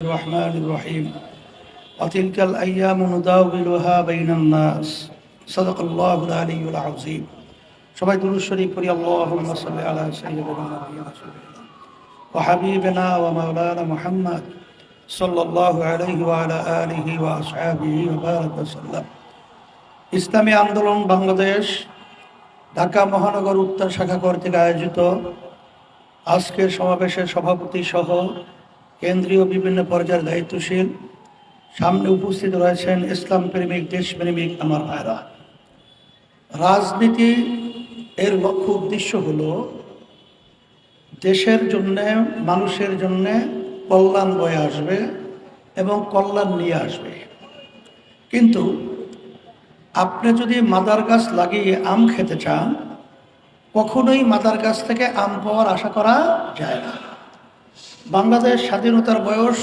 الرحمن الرحيم وتلك الأيام نداولها بين الناس صدق الله العلي العظيم সবাই দুরূদ শরীফ পড়ি আল্লাহুম্মা সাল্লি আলা সাইয়্যিদিনা রাসূলিল্লাহ ওয়া হাবিবিনা ওয়া মাওলানা মুহাম্মদ সাল্লাল্লাহু আলাইহি ওয়া আলা আলিহি ওয়া আসহাবিহি ওয়া বারাকা ওয়াসাল্লাম। ইসলামী আন্দোলন বাংলাদেশ ঢাকা মহানগর উত্তর শাখা কর্তৃক আয়োজিত আজকের সমাবেশের সভাপতি সহ কেন্দ্রীয় বিভিন্ন পর্যায়ের দায়িত্বশীল, সামনে উপস্থিত রয়েছেন ইসলাম প্রেমিক, দেশপ্রেমিক আমার ভাইরা। রাজনীতি এর লক্ষ্য উদ্দেশ্য হলো দেশের জন্যে, মানুষের জন্যে কল্যাণ বয়ে আসবে এবং কল্যাণ নিয়ে আসবে। কিন্তু আপনি যদি মাদার গাছ লাগিয়ে আম খেতে চান, কখনোই মাদার গাছ থেকে আম পাওয়ার আশা করা যায় না। বাংলাদেশ স্বাধীনতার বয়স